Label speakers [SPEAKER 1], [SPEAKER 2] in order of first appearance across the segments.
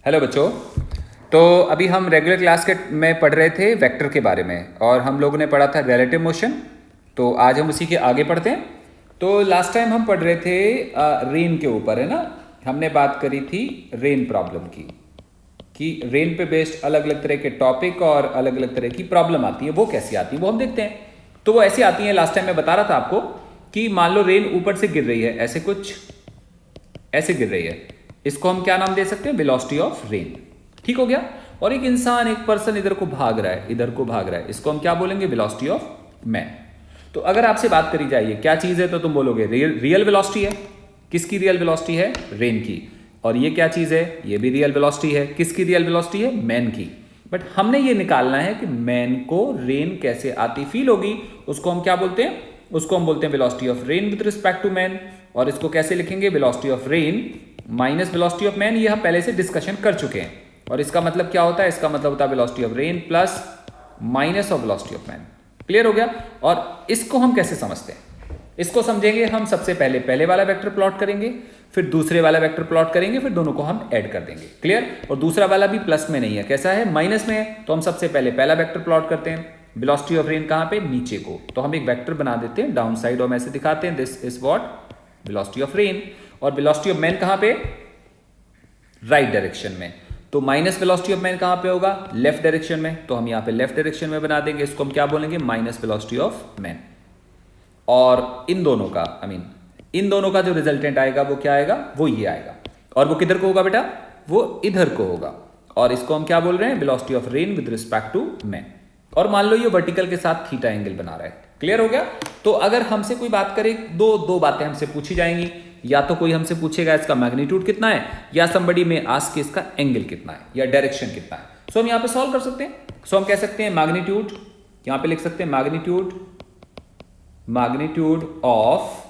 [SPEAKER 1] Hello बच्चों। तो अभी हम रेगुलर क्लास के में पढ़ रहे थे वेक्टर के बारे में और हम लोगों ने पढ़ा था रिलेटिव मोशन। तो आज हम उसी के आगे पढ़ते हैं। तो लास्ट टाइम हम पढ़ रहे थे रेन के ऊपर, है ना। हमने बात करी थी रेन प्रॉब्लम की, कि रेन पे बेस्ड अलग अलग तरह के टॉपिक और अलग अलग तरह की प्रॉब्लम आती है। वो कैसी आती है वो हम देखते हैं। तो वो ऐसी आती है, लास्ट टाइम मैं बता रहा था आपको कि मान लो रेन ऊपर से गिर रही है, ऐसे कुछ ऐसे गिर रही है। इसको हम क्या नाम दे सकते हैं? Velocity of rain. ठीक हो गया। और एक इंसान, एक पर्सन इधर को भाग रहा है, इधर को भाग रहा है, इसको हम क्या बोलेंगे? Velocity of man. तो अगर आपसे बात करी जाए क्या चीज है, तो तुम बोलोगे रियल वेलोसिटी है। किसकी रियल वेलोसिटी है? रेन की। और ये क्या चीज है? ये भी रियल वेलोसिटी है। किसकी रियल वेलोसिटी है? मैन की। बट हमने ये निकालना है कि मैन को रेन कैसे आती फील होगी। उसको हम क्या बोलते हैं? उसको हम बोलते हैं velocity of rain with respect to man. और इसको कैसे लिखेंगे? Velocity of rain minus velocity of man. ये हम पहले से डिस्कशन कर चुके हैं। और इसका मतलब क्या होता है? इसका मतलब होता है velocity of rain plus minus of velocity of man. Clear हो गया। और इसको हम कैसे समझते हैं? इसको समझेंगे हम सबसे पहले वाला वेक्टर प्लॉट करेंगे, फिर दूसरे वाला वेक्टर प्लॉट करेंगे, फिर दोनों को हम ऐड कर देंगे। क्लियर। और दूसरा वाला भी प्लस में नहीं है, कैसा है? माइनस में है। तो हम सबसे पहले पहला वेक्टर प्लॉट करते हैं। वेलोसिटी ऑफ रेन कहां पे? नीचे को। तो हम एक वेक्टर बना देते हैं डाउन साइड और ऐसे दिखाते हैं this is what? Velocity of rain. और वेलोसिटी ऑफ मैन कहां पे? राइट डायरेक्शन में। तो माइनस वेलोसिटी ऑफ मैन कहां पे होगा? लेफ्ट डायरेक्शन में। तो हम यहां पे लेफ्ट डायरेक्शन में बना देंगे। इसको हम क्या बोलेंगे? Minus velocity of man. और इन दोनों का इन दोनों का जो रिजल्टेंट आएगा वो क्या आएगा? वो ये आएगा। और वो किधर को होगा बेटा? वो इधर को होगा। और इसको हम क्या बोल रहे हैं? Velocity of rain with respect to man. और मान लो ये वर्टिकल के साथ थीटा एंगल बना रहा है। क्लियर हो गया। तो अगर हमसे कोई बात करे, दो बातें हमसे पूछी जाएंगी। या तो कोई हमसे पूछेगा इसका मैग्नीट्यूड कितना है, या somebody में आस्क के इसका एंगल कितना है या डायरेक्शन कितना है। सो हम यहां पे सॉल्व कर सकते हैं। सो हम कह सकते हैं मैग्नीट्यूड, यहां पे लिख सकते हैं magnitude of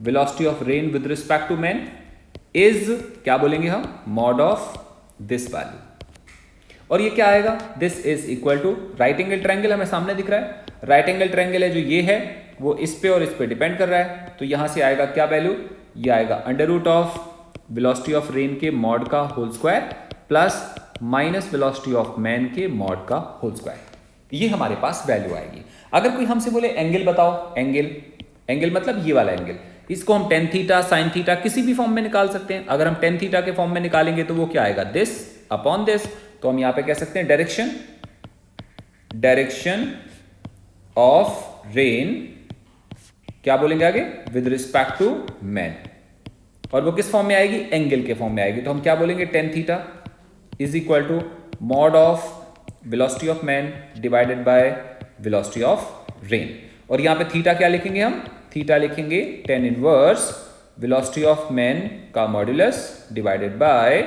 [SPEAKER 1] velocity of rain with respect to man is, क्या बोलेंगे हम? Mod of this value. और ये क्या आएगा? This is equal to right angle triangle हमें सामने दिख रहा है। राइट एंगल ट्रायंगल है जो ये है, वो इस पे और इस पे डिपेंड कर रहा है। तो यहां से आएगा क्या वैल्यू? ये आएगा under root of velocity of rain के मॉड का whole square plus minus velocity of man के मॉड का होल स्क्वायर। ये हमारे पास वैल्यू आएगी। अगर कोई हमसे बोले एंगल बताओ, एंगल मतलब ये वाला एंगल, इसको हम टेन थीटा, साइन थीटा किसी भी फॉर्म में निकाल सकते हैं। अगर हम टेन थीटा के फॉर्म में निकालेंगे तो वो क्या आएगा? This upon this. तो हम यहां पे कह सकते हैं डायरेक्शन ऑफ रेन, क्या बोलेंगे आगे? With respect to man. और वो किस फॉर्म में आएगी? एंगल के फॉर्म में आएगी। तो हम क्या बोलेंगे? Tan theta is equal to mod of velocity of man divided by velocity of rain. और यहां पे थीटा क्या लिखेंगे हम? थीटा लिखेंगे tan inverse velocity of man का modulus divided by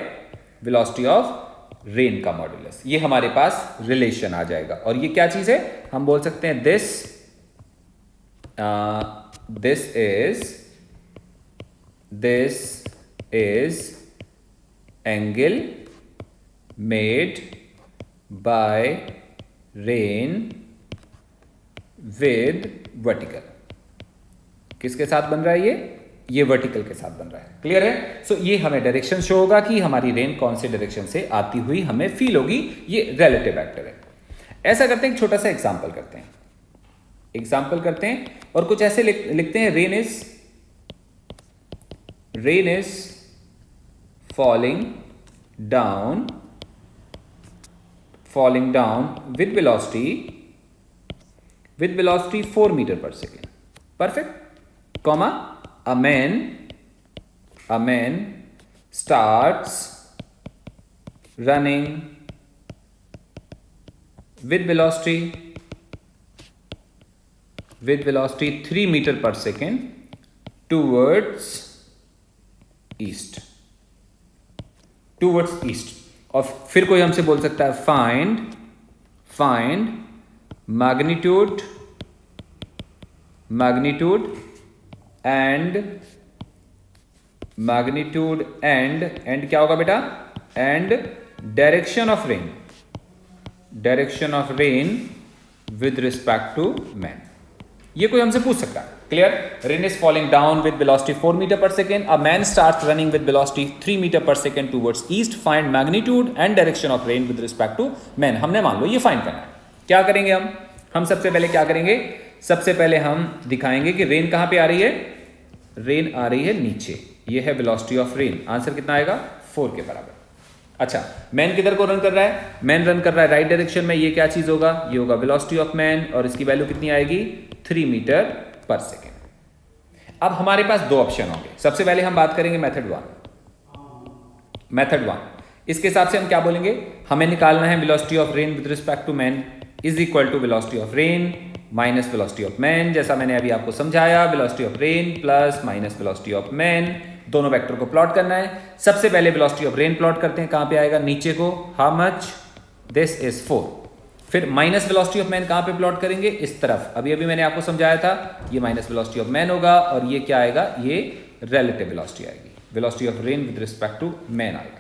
[SPEAKER 1] velocity of rain का मॉड्यूलस। ये हमारे पास रिलेशन आ जाएगा। और ये क्या चीज है? हम बोल सकते हैं this is angle made by rain with vertical। किसके साथ बन रहा है ये वर्टिकल के साथ बन रहा है। क्लियर है। सो ये हमें डायरेक्शन शो होगा कि हमारी रेन कौन से डायरेक्शन से आती हुई हमें फील होगी। ये रिलेटिव वेक्टर है। ऐसा करते हैं, एक छोटा सा एग्जांपल करते हैं और कुछ ऐसे लिखते हैं rain is falling down with velocity 4 meter per second. Perfect. Comma a man starts running with velocity 3 meter per second towards east। और फिर कोई हमसे बोल सकता है फाइंड मैग्नीट्यूड एंड क्या होगा बेटा? And direction of rain with respect to man. ये कोई हमसे पूछ सकता है। Clear? Rain is falling down with velocity 4 meter per second, a man starts running with velocity 3 meter per second towards east, find magnitude and direction of rain with respect to man. हमने मान लो ये find करना है। क्या करेंगे हम सबसे पहले क्या करेंगे, सबसे पहले हम दिखाएंगे कि रेन कहां पे आ रही है। रेन आ रही है नीचे, ये है वेलोसिटी ऑफ रेन। आंसर कितना आएगा? 4 के बराबर। अच्छा, मैन किधर को रन कर रहा है? मैन रन कर रहा है राइट डायरेक्शन में। ये क्या चीज होगा? ये होगा वेलोसिटी ऑफ मैन, और इसकी वैल्यू कितनी आएगी? 3 मीटर पर सेकेंड। अब हमारे पास दो ऑप्शन होंगे। सबसे पहले हम बात करेंगे मेथड 1। इसके हिसाब से हम क्या बोलेंगे, हमें निकालना है velocity of rain with respect to man is equal to velocity of rain minus velocity of man. जैसा मैंने अभी आपको समझाया, velocity of rain plus minus velocity of man, दोनों वेक्टर को प्लॉट करना है। सबसे पहले वेलोसिटी ऑफ रेन प्लॉट करते हैं। कहां पे आएगा? नीचे को। How much? This is 4। फिर माइनस वेलोसिटी ऑफ मैन कहां पे प्लॉट करेंगे? इस तरफ। अभी मैंने आपको समझाया था, ये माइनस वेलोसिटी ऑफ मैन होगा, और ये क्या आएगा? ये रिलेटिव वेलोसिटी आएगी, velocity of rain with respect to man आएगा।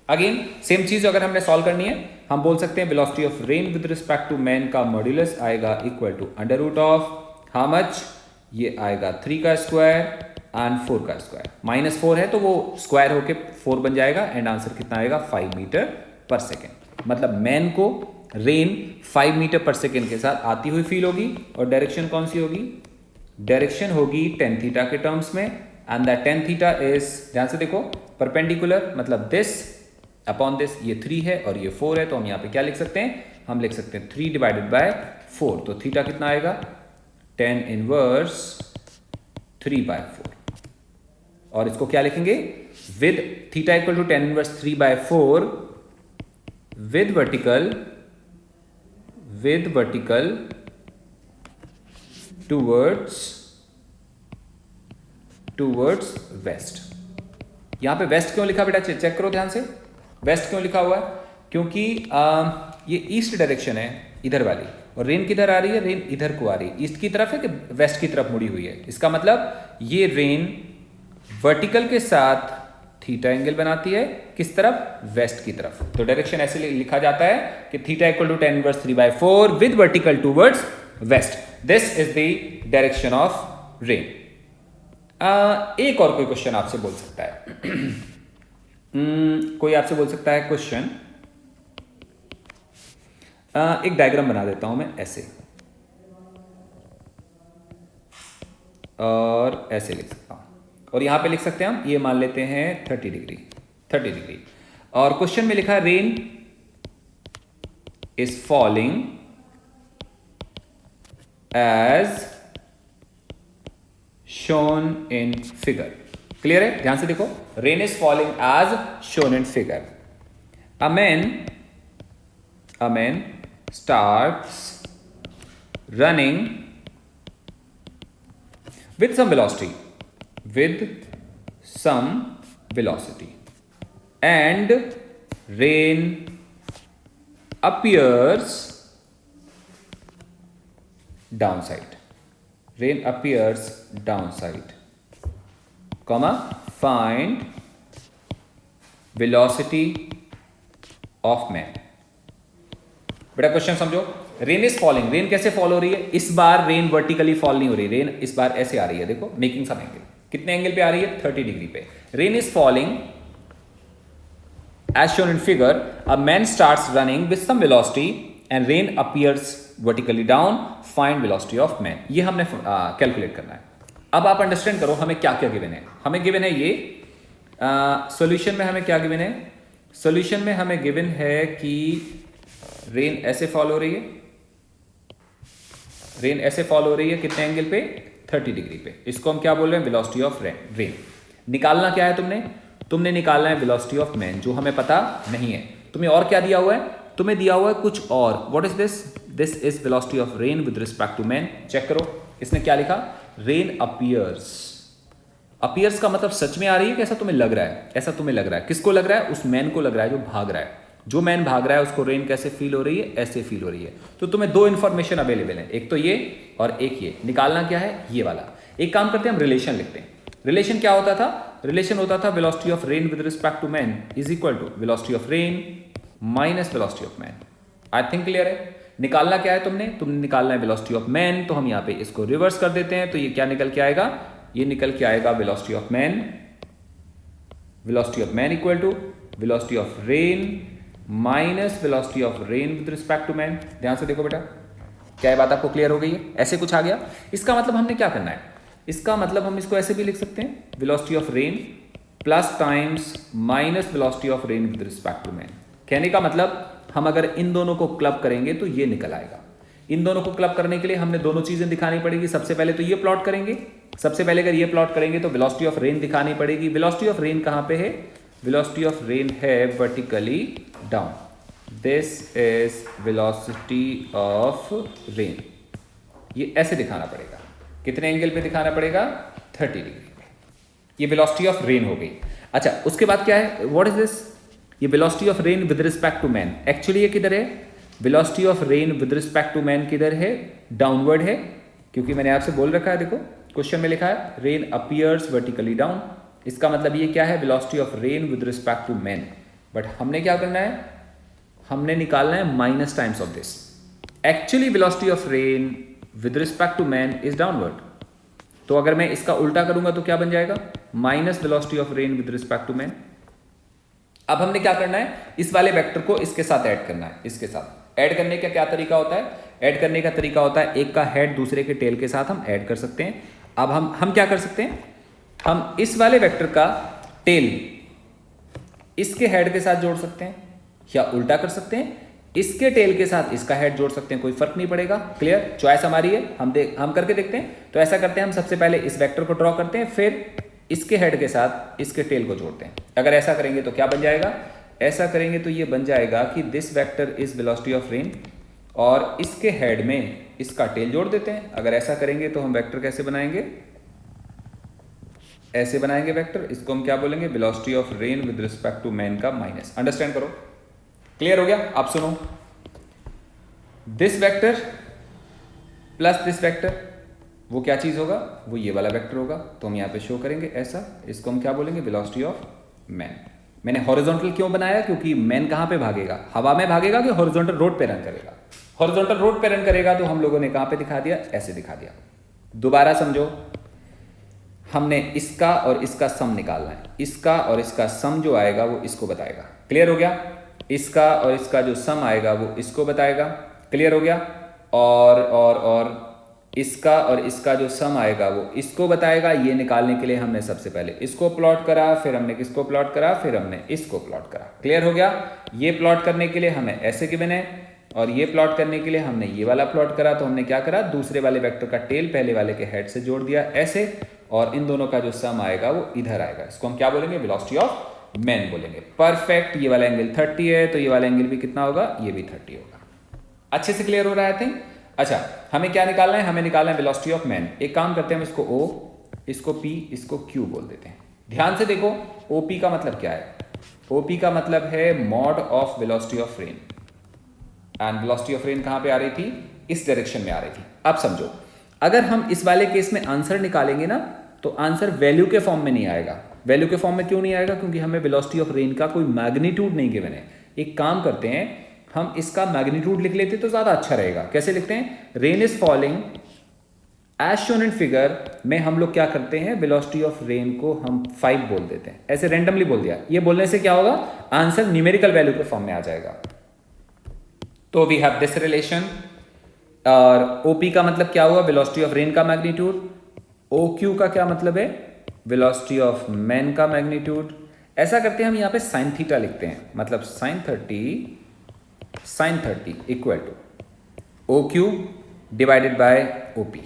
[SPEAKER 1] अगेन सेम चीज अगर हमने सॉल्व करनी है, हम बोल सकते हैं velocity of rain with respect to man का मॉड्यूलस आएगा equal to under root of how much? ये आएगा 3 का स्क्वायर एंड 4 का स्क्वायर। -4 है तो वो स्क्वायर होके 4 बन जाएगा, एंड आंसर कितना आएगा? 5 मीटर पर सेकेंड। मतलब मैन को रेन 5 मीटर पर सेकेंड के साथ आती हुई फील होगी, और डायरेक्शन कौन सी होगी? डायरेक्शन होगी tan थीटा के टर्म्स में, and that tan theta is, ध्यान से देखो, परपेंडिकुलर, मतलब दिस अपॉन दिस। ये 3 है और ये 4 है, तो हम यहां पे क्या लिख सकते हैं? हम लिख सकते हैं 3 डिवाइडेड बाय 4। तो थीटा कितना आएगा? tan inverse 3/4। और इसको क्या लिखेंगे? With theta equal to tan inverse 3/4 with vertical towards west. यहां पे वेस्ट क्यों लिखा बेटा? चेक करो ध्यान से, वेस्ट क्यों लिखा हुआ है? क्योंकि ये ईस्ट डायरेक्शन है इधर वाली, और रेन किधर आ रही है? रेन इधर को आ रही है। ईस्ट की तरफ है कि वेस्ट की तरफ मुड़ी हुई है? इसका मतलब ये रेन वर्टिकल के साथ थीटा एंगल बनाती है, किस तरफ? वेस्ट की तरफ। तो डायरेक्शन ऐसे लिखा जाता है कि theta equal to tan inverse 3/4 with vertical towards west. This is the direction of rain. एक और कोई क्वेश्चन आपसे बोल सकता है कोई आपसे बोल सकता है क्वेश्चन, एक डायग्राम बना देता हूं मैं ऐसे, और ऐसे लिख सकता हूं, और यहां पे लिख सकते हैं हम, ये मान लेते हैं 30 डिग्री, और क्वेश्चन में लिखा है rain is falling as shown in figure. Clear है? ध्यान से देखो, rain is falling as shown in figure. A man starts running with some velocity and rain appears downside, comma, find velocity of man। बेटा question समझो, rain is falling, rain कैसे fall हो रही है? इस बार रेन वर्टिकली फॉल नहीं हो रही, रेन इस बार ऐसे आ रही है, देखो, मेकिंग सम एंगल। कितने एंगल पे आ रही है? 30 डिग्री पे। Rain is falling as shown in figure, a man starts running with some velocity and rain appears vertically down, find velocity of man. ये हमने कैलकुलेट करना है। अब आप अंडरस्टैंड करो हमें क्या क्या गिवन है। हमें गिवन है ये, सॉल्यूशन में हमें क्या गिवन है? सॉल्यूशन में हमें गिवन है कि रेन ऐसे फॉल हो रही है, रेन ऐसे फॉल हो रही है, कितने एंगल पे? 30 डिग्री पे। इसको हम क्या बोल रहे हैं? Velocity of rain. निकालना क्या है तुमने निकालना है वेलोसिटी ऑफ मैन, जो हमें पता नहीं है। तुम्हें और क्या दिया हुआ है? तुम्हें दिया हुआ है कुछ और। What is this? This is velocity of rain with respect to man. Check करो, इसने क्या लिखा? Rain appears. अपीयर्स का मतलब सच में आ रही है कि ऐसा तुम्हें लग रहा है? ऐसा तुम्हें लग रहा है। किसको लग रहा है? उस मैन को लग रहा है जो भाग रहा है। जो मैन भाग रहा है उसको रेन कैसे फील हो रही है? ऐसे फील हो रही है। तो तुम्हें दो इंफॉर्मेशन अवेलेबल है, एक तो ये और एक ये। निकालना क्या है? ये वाला। एक काम करते हैं, हम रिलेशन लिखते हैं। रिलेशन क्या होता था? रिलेशन होता था velocity of rain with respect to man is equal to velocity of rain minus velocity of man. I think clear है। निकालना क्या है तुमने निकालना है वेलोसिटी ऑफ मैन, तो हम यहाँ पे इसको रिवर्स कर देते हैं, तो ये क्या निकल के आएगा, ये निकल के आएगा velocity of man equal to velocity of rain minus velocity of rain with respect to man. ध्यान से देखो बेटा, क्या ये बात आपको क्लियर हो गई है? ऐसे कुछ आ गया, इसका मतलब हमने क्या करना है, इसका मतलब हम इसको ऐसे भी लिख सकते हैं, velocity of rain plus times minus velocity of rain with respect to man. कहने का मतलब हम अगर इन दोनों को क्लब करेंगे तो ये निकल आएगा। इन दोनों को क्लब करने के लिए हमने दोनों चीजें दिखानी पड़ेगी। सबसे पहले तो ये प्लॉट करेंगे, सबसे पहले अगर ये प्लॉट करेंगे तो वेलोसिटी ऑफ रेन दिखानी पड़ेगी। वेलोसिटी ऑफ रेन कहां पे है, वेलोसिटी ऑफ रेन है vertically down, this is velocity of rain. ये ऐसे दिखाना पड़ेगा, कितने एंगल पे दिखाना पड़ेगा, 30 डिग्री पे। ये वेलोसिटी ऑफ रेन हो गई। अच्छा, उसके बाद क्या है, व्हाट इज दिस, ये velocity of rain with respect to man. Actually ये किधर है, velocity of rain with respect to man किधर है, डाउनवर्ड है, क्योंकि मैंने आपसे बोल रखा है, देखो क्वेश्चन में लिखा है रेन अपीयर्स वर्टिकली डाउन। इसका मतलब ये क्या है, velocity of rain with respect to man. But हमने क्या करना है, हमने निकालना है minus times of this. Actually velocity of rain with respect to man is downward, तो अगर मैं इसका उल्टा करूंगा तो क्या बन जाएगा, minus velocity of rain with respect to man. अब हमने क्या करना है, इस वाले वेक्टर को इसके साथ ऐड करना है। इसके साथ ऐड करने का क्या तरीका होता है, ऐड करने का तरीका होता है एक का हेड दूसरे के टेल के साथ हम ऐड कर सकते हैं। अब हम क्या कर सकते हैं, हम इस वाले वेक्टर का टेल इसके हेड के साथ जोड़ सकते हैं, या उल्टा कर सकते हैं, इसके टेल के साथ इसका हेड जोड़ सकते हैं, कोई फर्क नहीं पड़ेगा। क्लियर, चॉइस हमारी है, हम करके देखते हैं। तो ऐसा करते हैं, हम सबसे पहले इस वेक्टर को ड्रॉ करते हैं, फिर इसके हेड के साथ इसके टेल को जोड़ते हैं। अगर ऐसा करेंगे तो क्या बन जाएगा, ऐसा करेंगे तो ये बन जाएगा कि this vector is velocity of rain, और इसके हेड में इसका टेल जोड़ देते हैं। अगर ऐसा करेंगे तो हम वेक्टर कैसे बनाएंगे, ऐसे बनाएंगे वेक्टर, इसको हम क्या बोलेंगे, velocity of rain with respect to man का माइनस। अंडरस्टैंड करो, क्लियर हो गया? आप सुनो, this vector plus this vector, वो क्या चीज होगा, वो ये वाला वेक्टर होगा। तो हम यहाँ पे शो करेंगे ऐसा, इसको हम क्या बोलेंगे, वेलोसिटी ऑफ मैन। मैंने हॉरिजॉन्टल क्यों बनाया, क्योंकि मैन कहाँ पे भागेगा, हवा में भागेगा कि हॉरिजॉन्टल रोड पे रन करेगा। हॉरिजॉन्टल रोड पे रन करेगा तो हम लोगों ने कहाँ पे दिखा दिया, ऐसे दिखा दिया। दोबारा समझो, हमने इसका और इसका सम निकालना है, इसका और इसका सम जो आएगा वो इसको बताएगा। क्लियर हो गया, इसका और इसका जो सम आएगा वो इसको बताएगा। क्लियर हो गया, और इसका और इसका जो सम आएगा वो इसको बताएगा। ये निकालने के लिए हमने सबसे पहले इसको प्लॉट करा, फिर हमने किसको प्लॉट करा, फिर हमने इसको प्लॉट करा। क्लियर हो गया, ये प्लॉट करने के लिए हमें ऐसे गिवन है, और ये प्लॉट करने के लिए हमने ये वाला प्लॉट करा। तो हमने क्या करा, दूसरे वाले वेक्टर का टेल पहले वाले के हेड से जोड़ दिया ऐसे, और इन दोनों का जो सम आएगा वो इधर आएगा। इसको हम क्या बोलेंगे, वेलोसिटी ऑफ मैन बोलेंगे। परफेक्ट, ये वाला एंगल 30 है, तो ये वाला एंगल भी कितना होगा, ये भी 30 होगा। अच्छे से क्लियर हो रहा है आई थिंक। अच्छा, हमें क्या निकालना है, हमें निकालना है वेलोसिटी ऑफ मैन। एक काम करते हैं, हम इसको O, इसको P, इसको Q बोल देते हैं। ध्यान से देखो, OP का मतलब क्या है, OP का मतलब है mod of velocity of rain, and velocity of rain कहां पे आ रही थी, इस डायरेक्शन में आ रही थी। अब समझो, अगर हम इस वाले केस में आंसर निकालेंगे ना, तो आंसर वैल्यू के फॉर्म में नहीं आएगा। वैल्यू के फॉर्म में क्यों नहीं आएगा, क्योंकि हमें वेलोसिटी ऑफ रेन का कोई मैग्नीट्यूड नहीं गिवन है। एक काम करते हैं, हम इसका मैग्नीट्यूड लिख लेते तो ज्यादा अच्छा रहेगा। कैसे लिखते हैं, rain is falling as shown in figure में हम लोग क्या करते हैं, वेलोसिटी ऑफ रेन को हम 5 बोल देते हैं, ऐसे रैंडमली बोल दिया। ये बोलने से क्या होगा, आंसर न्यूमेरिकल वैल्यू के फॉर्म में आ जाएगा। तो वी हैव दिस रिलेशन, और OP का मतलब क्या हुआ, वेलोसिटी ऑफ रेन का मैग्नीट्यूड। OQ का क्या मतलब है, वेलोसिटी ऑफ मैन का मैग्नीट्यूड। ऐसा करते हैं, हम यहाँ पे साइन थीटा लिखते हैं, मतलब sine 30 equal to OQ divided by OP।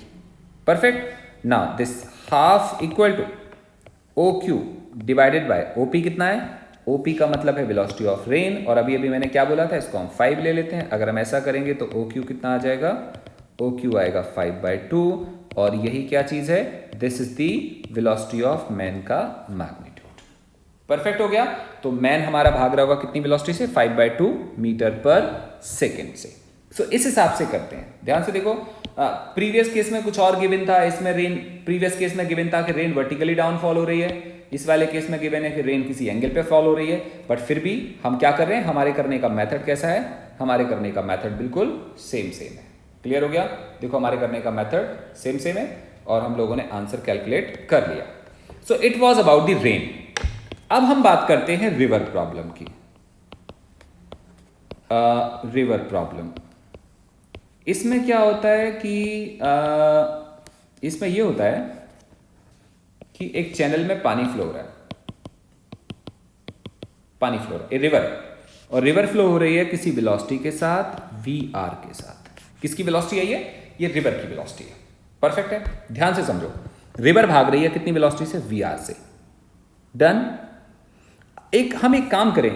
[SPEAKER 1] Perfect. Now this half equal to OQ divided by OP कितना है, OP का मतलब है वेलोसिटी ऑफ रेन, और अभी मैंने क्या बोला था, इसको हम 5 ले लेते हैं। अगर हम ऐसा करेंगे तो OQ कितना आ जाएगा, OQ आएगा 5/2, और यही क्या चीज है, this is the velocity of man का मैग्नीट्यूड। परफेक्ट हो गया। तो मैन हमारा भाग रहा होगा कितनी वेलोसिटी से, 5/2 मीटर पर सेकेंड से। सो इस हिसाब से करते हैं। ध्यान से देखो, प्रीवियस केस में कुछ और गिवन था, इसमें रेन प्रीवियस केस में गिवन था कि रेन वर्टिकली डाउन फॉल हो रही है, इस वाले केस में गिवन है कि रेन किसी एंगल पे फॉल हो रही है, बट फिर भी हम क्या कर रहे हैं, हमारे करने का मेथड कैसा है, हमारे करने का मेथड बिल्कुल सेम है। क्लियर हो गया? देखो हमारे करने का मेथड सेम है और हम लोगों ने आंसर कैलकुलेट कर लिया। So it was about the rain. अब हम बात करते हैं रिवर प्रॉब्लम की। रिवर प्रॉब्लम, इसमें क्या होता है कि इसमें यह होता है कि एक चैनल में पानी फ्लो हो रहा है, पानी फ्लो हो रहा है, रिवर, और रिवर फ्लो हो रही है किसी वेलोसिटी के साथ, वी आर के साथ। किसकी वेलोसिटी है ये रिवर की वेलोसिटी है। परफेक्ट है, ध्यान से समझो। रिवर भाग रही है कितनी वेलोसिटी से, वी आर से। डन। हम एक काम करें,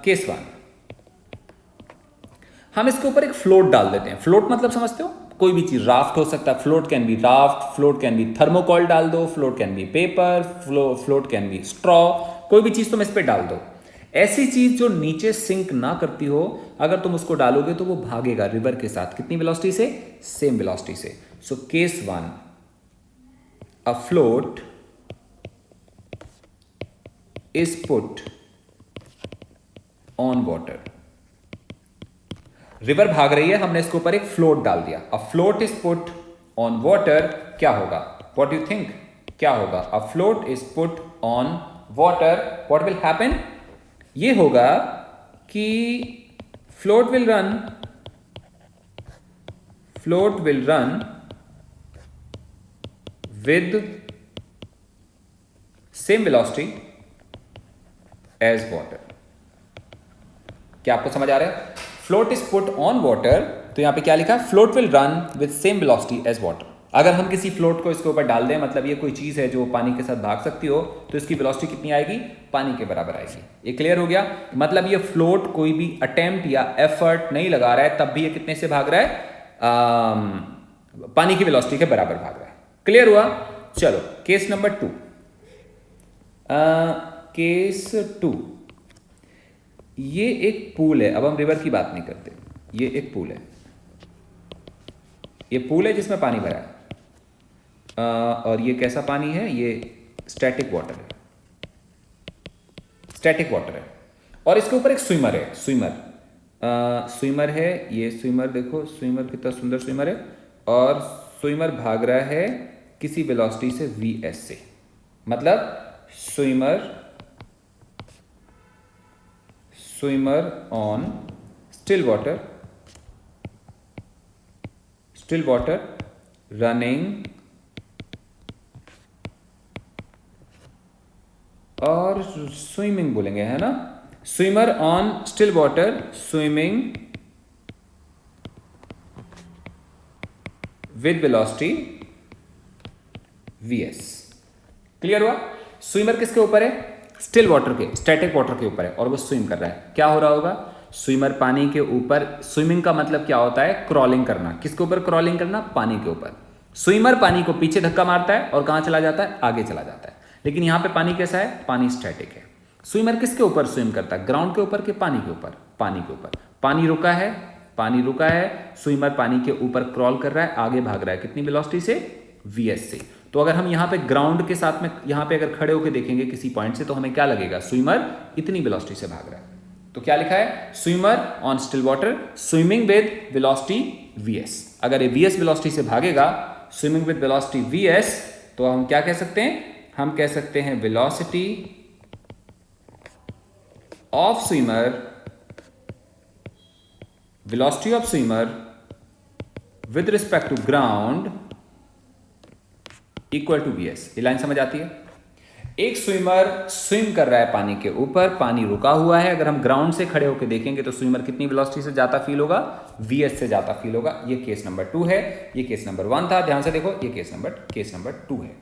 [SPEAKER 1] केस 1, हम इसके ऊपर एक फ्लोट डाल देते हैं। फ्लोट मतलब समझते हो, कोई भी चीज, राफ्ट हो सकता है, float can be raft, float can be thermocol डाल दो, float can be paper, float can be straw, कोई भी चीज तुम इस पे डाल दो। ऐसी चीज जो नीचे सिंक ना करती हो, अगर तुम उसको डालोगे तो वो भागेगा रिवर के साथ। कितनी वेलोसिटी से, सेम वेलोसिटी से। So case 1, a float is put on water। River भाग रही है, हमने इसके ऊपर एक फ्लोट डाल दिया। A float is put on water, क्या होगा, व्हाट यू थिंक, क्या होगा? A float is put on water, what will happen? ये होगा कि float will run with same velocity as water. क्या आपको समझ आ रहा है? Float is put on water, तो यहां पे क्या लिखा है, float will run with same velocity as water. अगर हम किसी फ्लोट को इसके ऊपर डाल दें, मतलब ये कोई चीज है जो पानी के साथ भाग सकती हो, तो इसकी वेलोसिटी कितनी आएगी, पानी के बराबर आएगी। ये क्लियर हो गया? मतलब ये फ्लोट कोई भी अटेम्प्ट या एफर्ट नहीं लगा रहा है, तब भी ये कितने से भाग रहा है, पानी की वेलोसिटी के बराबर भाग रहा है। क्लियर हुआ? चलो केस नंबर 2। केस 2, ये एक पूल है। अब हम रिवर की बात नहीं करते, ये एक पूल है, ये पूल है जिसमें पानी भरा है, और ये कैसा पानी है, ये स्टैटिक वाटर है, स्टैटिक वाटर है। और इसके ऊपर एक स्विमर है, स्विमर है, ये स्विमर देखो, स्विमर कितना सुंदर स्विमर है, और स्विमर भाग रहा है किसी वेलोसिटी से वी से। मतलब swimmer on still water running, और स्विमिंग बोलेंगे, है ना? Swimmer on still water swimming with velocity VS. Clear हुआ? स्विमर किसके ऊपर है, स्टिल वाटर के, स्टैटिक वाटर के ऊपर है, और वो स्विम कर रहा है। क्या हो रहा होगा, स्विमर पानी के ऊपर, स्विमिंग का मतलब क्या होता है, क्रॉलिंग करना। किसके ऊपर क्रॉलिंग करना, पानी के ऊपर। स्विमर पानी को पीछे धक्का मारता है और कहां चला जाता है, आगे चला जाता है। लेकिन यहां पे पानी कैसा है, पानी स्टैटिक है। स्विमर किसके ऊपर स्विम करता है, ग्राउंड के ऊपर के पानी के ऊपर, पानी के ऊपर। पानी रुका है, स्विमर पानी के ऊपर क्रॉल कर रहा है, आगे भाग रहा है, कितनी वेलोसिटी से, वीएस से। तो अगर हम यहाँ पे ग्राउंड के साथ में यहाँ पे अगर खड़े होकर देखेंगे किसी पॉइंट से, तो हमें क्या लगेगा, स्विमर इतनी वेलोसिटी से भाग रहा है। तो क्या लिखा है, swimmer on still water swimming with velocity VS. अगर ये वीएस वेलोसिटी से भागेगा, स्विमिंग विद वेलोसिटी वीएस, तो हम क्या कह सकते हैं, हम कह सकते हैं velocity of swimmer with respect to ground equal to VS. ये लाइन समझ आती है? एक स्विमर स्विम कर रहा है पानी के ऊपर, पानी रुका हुआ है। अगर हम ग्राउंड से खड़े होकर देखेंगे तो स्विमर कितनी वेलोसिटी से जाता फील होगा, वीएस से जाता फील होगा। ये केस नंबर 2 है, ये केस नंबर 1 था, ध्यान से देखो, ये केस नंबर 2 है।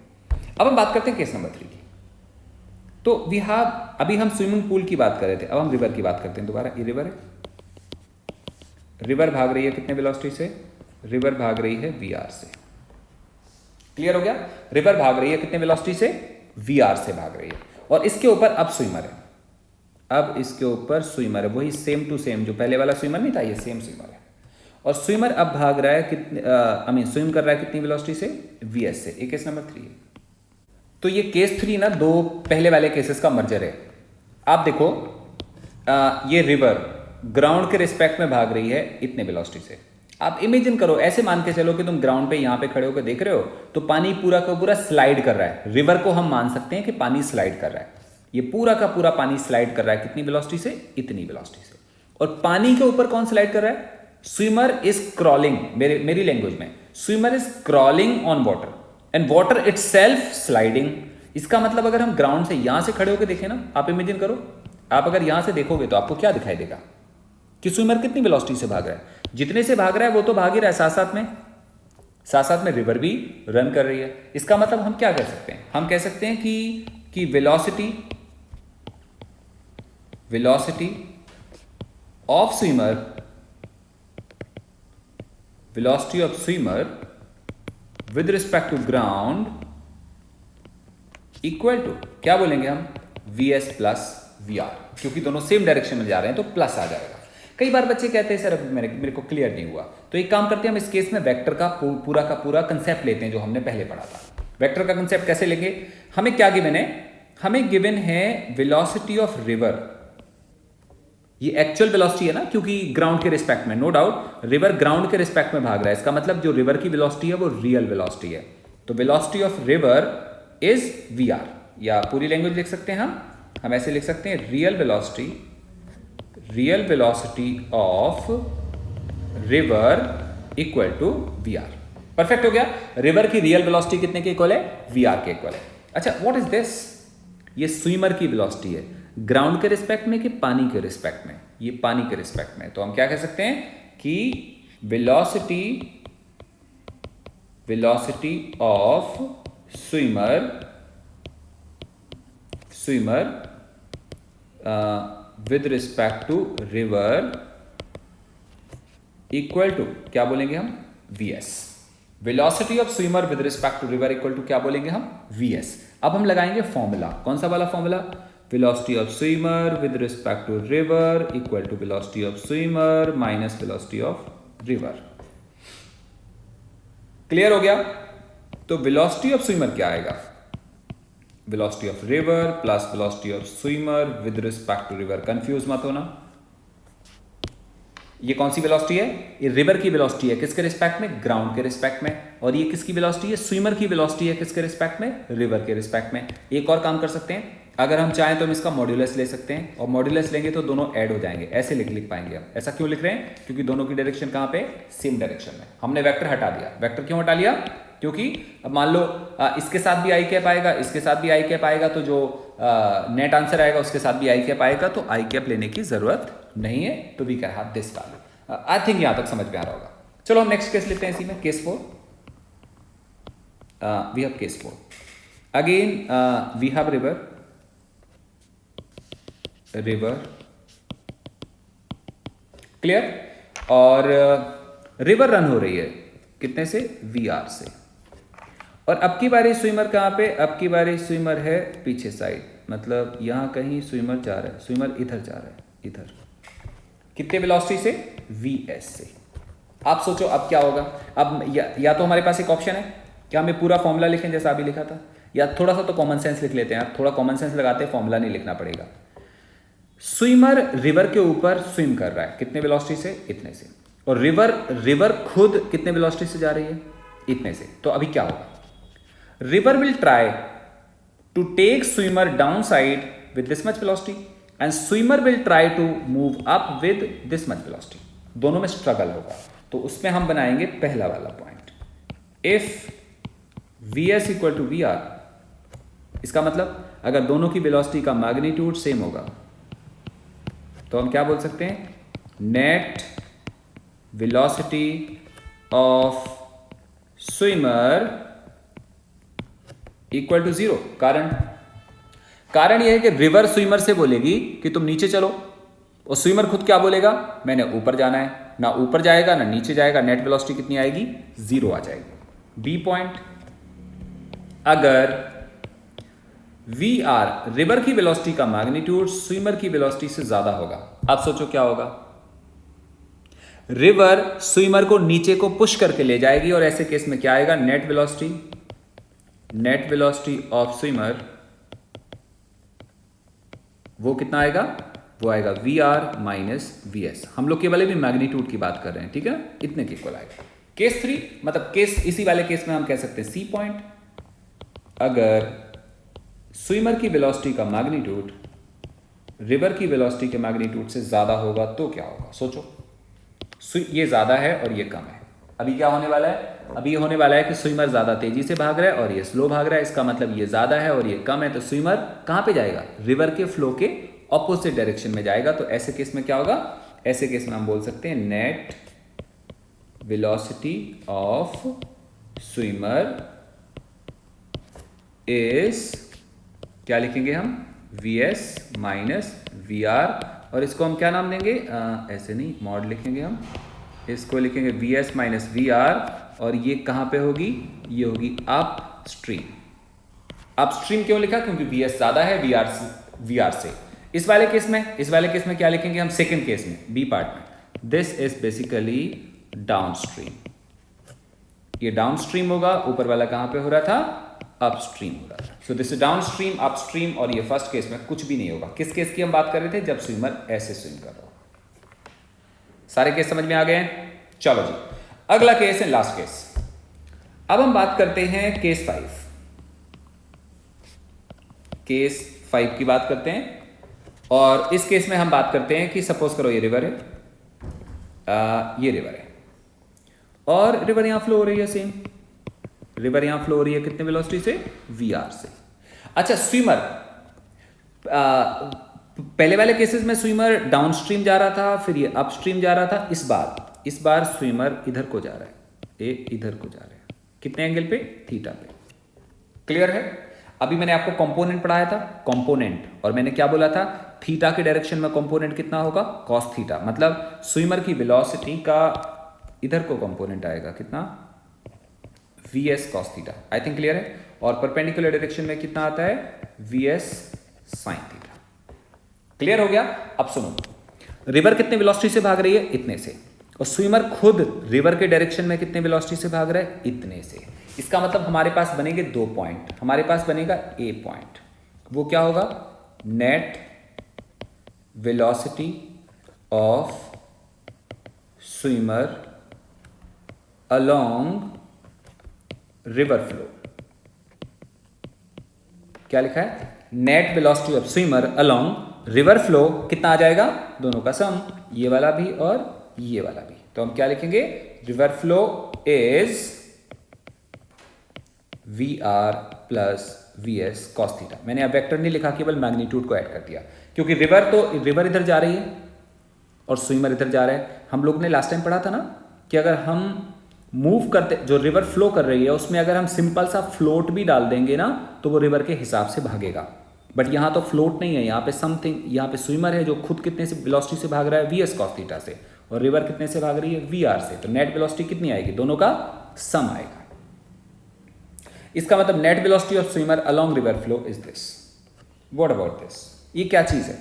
[SPEAKER 1] अब हम बात करते हैं केस नंबर 3 की। तो अभी हम स्विमिंग पूल की बात कर रहे थे, अब हम रिवर की बात करते हैं दोबारा। ये रिवर है, रिवर भाग रही है कितने वेलोसिटी से, रिवर भाग रही है वीआर से। क्लियर हो गया? रिवर भाग रही है कितने वेलोसिटी से, वीआर से भाग रही है, और इसके ऊपर अब स्विमर है, अब इसके ऊपर स्विमर है, वही सेम टू सेम, जो पहले वाला स्विमर नहीं था, ये सेम स्विमर है। और स्विमर अब भाग रहा है कितने, स्विम कर रहा है कितनी वेलोसिटी से, वीएस से। ये केस नंबर 3 है। तो ये केस 3 ना दो पहले वाले केसेस का मर्जर है। आप देखो ये रिवर ग्राउंड के रिस्पेक्ट में भाग रही है इतने वेलोसिटी से। आप इमेजिन करो, ऐसे मान के चलो कि तुम ग्राउंड पे यहाँ पे खड़े होकर देख रहे हो तो पानी पूरा का पूरा स्लाइड कर रहा है। रिवर को हम मान सकते हैं कि पानी स्लाइड कर रहा है, ये पूरा का पूरा पानी स्लाइड कर रहा है कितनी वेलोसिटी से, इतनी वेलोसिटी से। और पानी के ऊपर कौन स्लाइड कर रहा है? स्विमर इज क्रॉलिंग, मेरी लैंग्वेज में swimmer is crawling on water and water itself sliding. इसका मतलब अगर हम ग्राउंड से यहां से खड़े होकर देखें ना, आप इमेजिन करो, आप अगर यहां से देखोगे तो आपको क्या दिखाई देगा कि स्विमर कितनी वेलोसिटी से भाग रहा है। जितने से भाग रहा है वो तो भाग ही रहा है, साथ साथ में रिवर भी रन कर रही है। इसका मतलब हम क्या कह सकते हैं? हम कह सकते हैं कि velocity of swimmer with respect to ground equal to क्या बोलेंगे हम? vs प्लस vr, क्योंकि दोनों सेम डायरेक्शन में जा रहे हैं तो प्लस आ जाएगा। कई बार बच्चे कहते हैं सर अभी मेरे को क्लियर नहीं हुआ, तो एक काम करते हैं हम इस केस में वेक्टर का पूरा कंसेप्ट लेते हैं जो हमने पहले पढ़ा था। वेक्टर का कंसेप्ट कैसे लेंगे? हमें क्या गिवन है? हमें गिवन है वेलोसिटी ऑफ रिवर। ये एक्चुअल वेलोसिटी है ना, क्योंकि ग्राउंड के रिस्पेक्ट में, नो डाउट रिवर ग्राउंड के रिस्पेक्ट में भाग रहा है। इसका मतलब जो रिवर की वेलोसिटी है वो रियल वेलोसिटी है। तो velocity of river is V R, या पूरी लैंग्वेज लिख सकते हैं हम ऐसे लिख सकते हैं real velocity of river equal to V R. Perfect हो गया। रिवर की रियल वेलोसिटी कितने के इक्वल है? वी आर के इक्वल है। अच्छा, व्हाट इज दिस? ये स्विमर की वेलोसिटी है, ग्राउंड के रिस्पेक्ट में कि पानी के रिस्पेक्ट में? ये पानी के रिस्पेक्ट में। तो हम क्या कह सकते हैं कि velocity of swimmer with respect to river equal to क्या बोलेंगे हम? vs। Velocity of swimmer with respect to river equal to क्या बोलेंगे हम? vs। अब हम लगाएंगे फॉर्मूला। कौन सा वाला formula? Velocity of swimmer with respect to river equal to velocity of swimmer minus velocity of river. Clear हो गया? तो वेलोसिटी ऑफ स्विमर क्या आएगा? Velocity of river plus velocity of swimmer with respect to river. Confuse मत होना, ये कौन सी velocity है? ये रिवर की वेलोसिटी है, किसके रिस्पेक्ट में? ग्राउंड के रिस्पेक्ट में। और ये किसकी वेलोसिटी है? स्विमर की वेलोसिटी है, किसके रिस्पेक्ट में? रिवर के रिस्पेक्ट में। एक और काम कर सकते हैं, अगर हम चाहें तो हम इसका मॉड्यूलस ले सकते हैं, और मॉड्यूलस लेंगे तो दोनों ऐड हो जाएंगे। ऐसे लिख पाएंगे हम। ऐसा क्यों लिख रहे हैं? क्योंकि दोनों की डायरेक्शन कहां पे? सेम डायरेक्शन में। हमने वेक्टर हटा दिया। वेक्टर क्यों हटा लिया? क्योंकि अब मान लो इसके साथ भी आई कैप आएगा, इसके साथ भी आई कैप आएगा, तो जो नेट आंसर आएगा उसके साथ भी आई कैप आएगा, तो आई कैप लेने की जरूरत नहीं है। तो we can have this value. I think यहां तक समझ में आ रहा होगा। चलो हम नेक्स्ट केस लेते हैं इसी में, case 4। We have case 4 again. We have river clear, और रिवर रन हो रही है कितने से? वी आर से। और अब की बारी स्विमर कहां पे? अब की बारी स्विमर है पीछे साइड, मतलब यहां कहीं स्विमर जा रहा है, स्विमर इधर जा रहा है, इधर। कितने वेलोसिटी से? vs से। आप सोचो अब क्या होगा? अब या तो हमारे पास एक ऑप्शन है कि हमें पूरा फॉर्मूला लिखें जैसा अभी लिखा था, या थोड़ा सा तो कॉमन सेंस लिख लेते हैं। थोड़ा कॉमन सेंस लगाते हैं, फॉर्मूला नहीं लिखना पड़ेगा। स्विमर रिवर के ऊपर स्विम कर रहा है, कितने वेलोसिटी से? इतने से। और रिवर खुद कितने वेलोसिटी से जा रही है? इतने से। तो अभी क्या होगा? River will try to take swimmer down side with this much velocity and swimmer will try to move up with this much velocity. दोनों में स्ट्रगल होगा। तो उसमें हम बनाएंगे पहला वाला point, if vs equal to V R. इसका मतलब अगर दोनों की वेलोसिटी का मैग्नीट्यूड सेम होगा तो हम क्या बोल सकते हैं? Net velocity of swimmer equal to 0। कारण यह है कि रिवर स्विमर से बोलेगी कि तुम नीचे चलो, और स्विमर खुद क्या बोलेगा? मैंने ऊपर जाना है। ना ऊपर जाएगा ना नीचे जाएगा, नेट वेलोसिटी कितनी आएगी? 0 आ जाएगी। बी पॉइंट, अगर वी आर रिवर की वेलोसिटी का मैग्नीट्यूड स्विमर की वेलोसिटी से ज्यादा होगा, आप सोचो क्या होगा? रिवर स्विमर को नीचे को पुश करके ले जाएगी, और ऐसे केस में क्या आएगा? Net velocity net velocity of swimmer वो कितना आएगा, वो आएगा V R minus V S. हम लोग केवल भी मैग्नीट्यूड की बात कर रहे हैं, ठीक है, इतने के इक्वल आएगा। केस 3 मतलब केस, इसी वाले केस में हम कह सकते हैं सी पॉइंट, अगर स्विमर की वेलोसिटी का मैग्नीट्यूड रिवर की वेलोसिटी के मैग्नीट्यूड से ज्यादा होगा तो क्या होगा, सोचो। ये ज्यादा है और ये कम है। अभी क्या होने वाला है, अभी ये होने वाला है कि स्विमर ज्यादा तेजी से भाग रहा है और ये स्लो भाग रहा है। इसका मतलब ये ज्यादा है और ये कम है, तो स्विमर कहां पे जाएगा, रिवर के फ्लो के ऑपोजिट डायरेक्शन में जाएगा। तो ऐसे केस में क्या होगा, ऐसे केस में हम बोल सकते हैं net velocity of swimmer is, क्या लिखेंगे हम, V S minus V R, और इसको हम क्या नाम देंगे, ऐसे नहीं, मॉड लिखेंगे हम, इसको लिखेंगे V S minus V R, और ये कहां पे होगी, ये होगी अप स्ट्रीम। अप स्ट्रीम क्यों लिखा, क्योंकि वी एस ज्यादा है वी आर से। इस वाले केस में क्या लिखेंगे हम, सेकेंड केस में, बी पार्ट में, this is basically down stream. ये डाउन स्ट्रीम होगा, ऊपर वाला कहां पे हो रहा था, अपस्ट्रीम हो रहा था। सो this is down stream, upstream, और ये फर्स्ट केस में कुछ भी नहीं होगा। किस केस की हम बात कर रहे थे, जब स्विमर ऐसे स्विम कर रहा हो। सारे केस समझ में आ गए हैं। चलो जी, अगला केस है लास्ट केस। अब हम बात करते हैं केस 5। केस 5 की बात करते हैं, और इस केस में हम बात करते हैं कि सपोज करो ये रिवर है, ये रिवर है, और रिवर यहां फ्लो हो रही है, सेम रिवर यहां फ्लो हो रही है, कितने वेलोसिटी से, वी आर से। अच्छा, स्विमर, पहले वाले केसेस में स्विमर डाउनस्ट्रीम जा रहा था, फिर ये अपस्ट्रीम जा रहा था। इस बार स्विमर इधर को जा रहा है, ये इधर को जा रहा है, कितने एंगल पे, थीटा पे। क्लियर है। अभी मैंने आपको कंपोनेंट पढ़ाया था, कंपोनेंट, और मैंने क्या बोला था, थीटा के डायरेक्शन में कंपोनेंट कितना होगा, कॉस थीटा। मतलब स्विमर की वेलोसिटी का इधर को कंपोनेंट आएगा कितना, we S cos theta. I think clear है। और परपेंडिकुलर डायरेक्शन में कितना आता है, V S sine theta. Clear हो गया। अब सुनो, रिवर कितने वेलोसिटी से भाग रही है, इतने से, और स्विमर खुद रिवर के डायरेक्शन में कितने वेलोसिटी से भाग रहा है, इतने से। इसका मतलब हमारे पास बनेंगे 2 पॉइंट। हमारे पास बनेगा ए पॉइंट, वो क्या होगा, net velocity of swimmer along river flow. क्या लिखा है, net velocity of swimmer along river flow, कितना आ जाएगा, दोनों का सम, ये वाला भी और ये वाला भी। तो हम क्या लिखेंगे, river flow is V R plus V S cos theta. मैंने अब वेक्टर नहीं लिखा, केवल मैग्नीट्यूड को ऐड कर दिया, क्योंकि रिवर इधर जा रही है और स्विमर इधर जा रहा है। हम लोग ने लास्ट टाइम पढ़ा था ना कि अगर हम मूव करते, जो रिवर फ्लो कर रही है उसमें अगर हम सिंपल सा फ्लोट भी डाल देंगे ना, तो वो रिवर के हिसाब से भागेगा। बट यहाँ तो फ्लोट नहीं है, यहाँ पे समथिंग, यहाँ पे स्विमर है जो खुद कितने से वेलोसिटी से भाग रहा है, वी एस कॉस थीटा से, और रिवर कितने से भाग रही है, वी आर से। तो नेट वेलोसिटी कितनी आएगी, दोनों का सम आएगा। इसका मतलब net velocity of swimmer along river flow is this. What about this, ये क्या चीज है,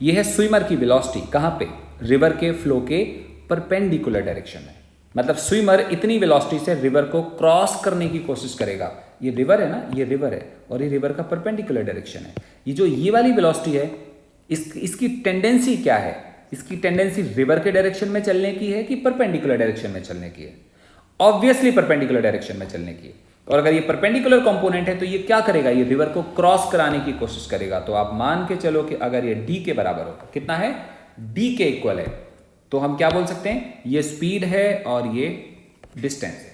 [SPEAKER 1] ये है स्विमर की वेलोसिटी, कहां पे, रिवर के फ्लो के परपेंडिकुलर डायरेक्शन में। मतलब स्विमर इतनी वेलोसिटी से रिवर को क्रॉस करने की कोशिश करेगा। ये रिवर है ना, ये रिवर है, और ये रिवर का परपेंडिकुलर डायरेक्शन है। ये जो ये वाली वेलोसिटी है, इसकी टेंडेंसी क्या है, इसकी टेंडेंसी रिवर के डायरेक्शन में चलने की है कि परपेंडिकुलर डायरेक्शन में चलने की है, ऑब्वियसली परपेंडिकुलर डायरेक्शन में चलने की है। और अगर ये परपेंडिकुलर कंपोनेंट है तो ये क्या करेगा, ये रिवर को क्रॉस कराने की कोशिश करेगा। तो आप मान के चलो कि अगर ये डी के बराबर हो, कितना है, डी के इक्वल है, तो हम क्या बोल सकते हैं, ये स्पीड है और ये डिस्टेंस है।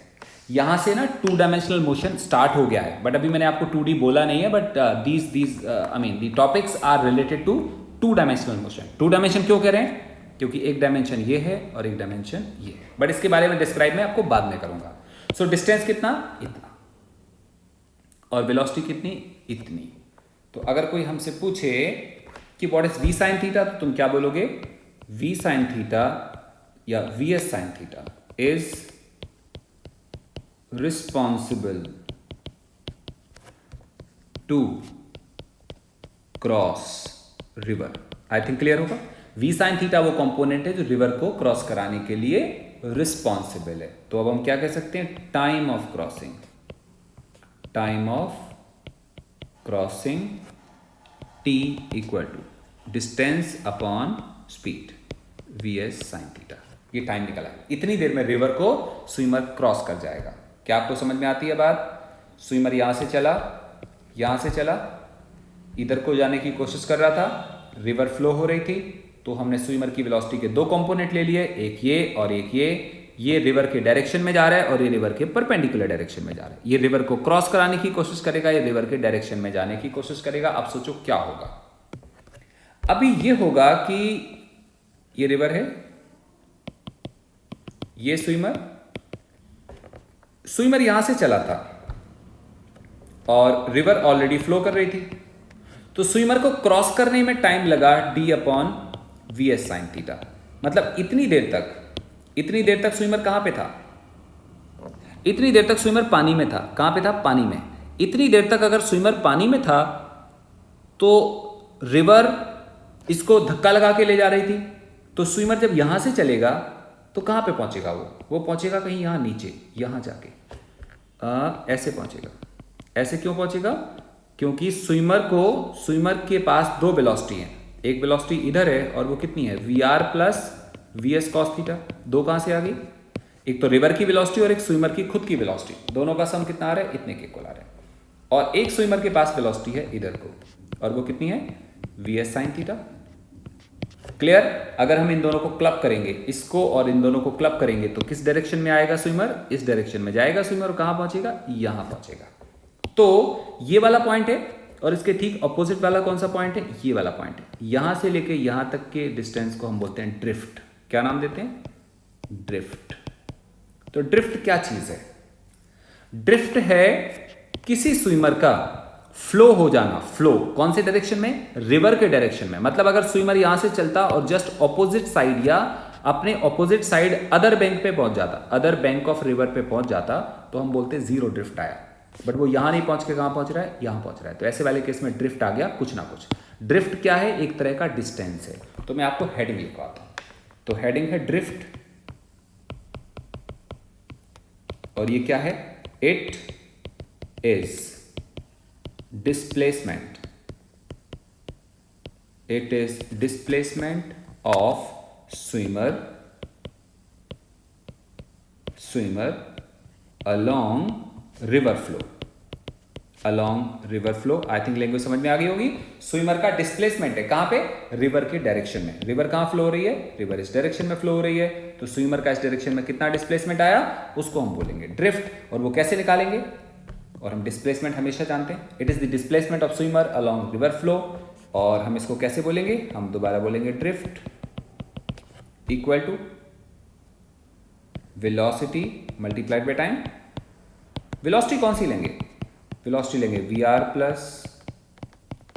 [SPEAKER 1] यहां से ना 2 डायमेंशनल मोशन स्टार्ट हो गया है, बट अभी मैंने आपको 2D बोला नहीं है, but the topics are related to 2 dimensional motion. 2 dimension क्यों कह रहे हैं, क्योंकि एक डायमेंशन ये है और एक डायमेंशन ये है, बट इसके बारे में डिस्क्राइब मैं आपको बाद में करूंगा। सो डिस्टेंस कितना, इतना, और वेलोसिटी कितनी, इतनी। तो अगर कोई हमसे पूछे कि what is V sine theta, तो तुम क्या बोलोगे, वी साइन थीटा या V S sine theta is responsible to cross river. I think clear होगा। वी साइन थीटा वो कंपोनेंट है जो रिवर को क्रॉस कराने के लिए रिस्पॉन्सिबल है। तो अब हम क्या कह सकते हैं, time of crossing, time of crossing t equal to distance upon speed vs sine theta. ये टाइम निकला है, इतनी देर में रिवर को स्विमर क्रॉस कर जाएगा। क्या आपको समझ में आती है बात? स्विमर यहां से चला, यहां से चला, इधर को जाने की कोशिश कर रहा था, रिवर फ्लो हो रही थी, तो हमने स्विमर की वेलोसिटी के दो कंपोनेंट ले लिए, एक ये और एक ये रिवर के डायरेक्शन में जा रहा है और ये रिवर के परपेंडिकुलर डायरेक्शन में जा रहा है। ये रिवर को क्रॉस कराने की कोशिश करेगा, ये रिवर के डायरेक्शन में जाने की कोशिश करेगा। अब सोचो क्या होगा। अभी ये होगा कि ये रिवर है, ये स्विमर यहां से चला था और रिवर ऑलरेडी फ्लो कर रही थी, तो स्विमर को क्रॉस करने में टाइम लगा d upon v S sine theta. मतलब इतनी देर तक स्विमर कहां पे था? इतनी देर तक स्विमर पानी में था। कहां पे था? पानी में। इतनी देर तक अगर स्विमर पानी में था तो रिवर इसको धक्का लगा के ले जा रही थी, तो स्विमर जब यहां से चलेगा तो कहां पे पहुंचेगा? वो पहुंचेगा कहीं यहां नीचे, यहां जाके ऐसे पहुंचेगा। ऐसे क्यों पहुंचेगा? क्योंकि स्विमर के पास दो वेलोसिटी है, एक वेलोसिटी इधर है और वो कितनी है? V R plus V S cos theta. दो कहां से आ गई? एक तो रिवर की वेलोसिटी और एक स्विमर की खुद की वेलोसिटी, दोनों का सम कितना आ रहा है? इतने के इक्वल आ रहा है। और एक स्विमर के पास वेलोसिटी है इधर को, और वो कितनी है? V S sine theta. Clear? अगर हम इन दोनों को क्लब करेंगे, इसको और इन दोनों को क्लब करेंगे, तो किस डायरेक्शन में आएगा स्विमर? इस डायरेक्शन में जाएगा स्विमर। कहां पहुंचेगा? यहां पहुंचेगा। तो ये वाला पॉइंट है, और इसके ठीक ऑपोजिट वाला कौन सा पॉइंट है? ये वाला पॉइंट है। यहां से लेके यहां तक के डिस्टेंस को हम बोलते हैं ड्रिफ्ट। क्या नाम देते हैं? ड्रिफ्ट। तो ड्रिफ्ट क्या चीज है? ड्रिफ्ट है किसी स्विमर का फ्लो हो जाना। फ्लो कौन से डायरेक्शन में? रिवर के डायरेक्शन में। मतलब अगर स्विमर यहां से चलता और जस्ट ऑपोजिट साइड या अपने ऑपोजिट साइड अदर बैंक पे पहुंच जाता, अदर बैंक ऑफ रिवर पे पहुंच जाता, तो हम बोलते हैं जीरो ड्रिफ्ट आया। बट वो यहां नहीं पहुंच के कहां पहुंच रहा है? यहां पहुंच रहा है। तो ऐसे वाले केस में ड्रिफ्ट आ गया कुछ ना कुछ। ड्रिफ्ट क्या है? एक तरह का डिस्टेंस है। तो मैं आपको हेडिंग लिखवाता हूं। तो हेडिंग है ड्रिफ्ट, और ये क्या है? It is displacement. It is displacement of swimmer along river flow. Along river flow. I think language समझ में आ गई होगी। स्विमर का डिस्प्लेसमेंट है कहां पे? रिवर के डायरेक्शन में। रिवर कहां फ्लो हो रही है? रिवर इस डायरेक्शन में फ्लो हो रही है। तो स्विमर का इस डायरेक्शन में कितना डिस्प्लेसमेंट आया, उसको हम बोलेंगे ड्रिफ्ट। और वो कैसे निकालेंगे? और हम डिस्प्लेसमेंट हमेशा जानते हैं, it is the displacement of swimmer along river flow. और हम इसको कैसे बोलेंगे? हम दोबारा बोलेंगे drift equal to velocity multiplied by time. Velocity कौन सी लेंगे? वेलोसिटी लेंगे V R plus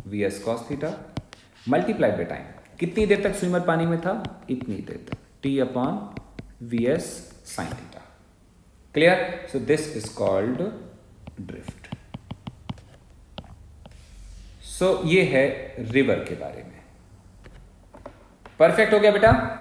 [SPEAKER 1] V S cos theta multiplied by time. कितनी देर तक स्विमर पानी में था? इतनी देर तक, t upon v S sine theta. Clear? So this is called drift. So ये है रिवर के बारे में। परफेक्ट हो गया बेटा?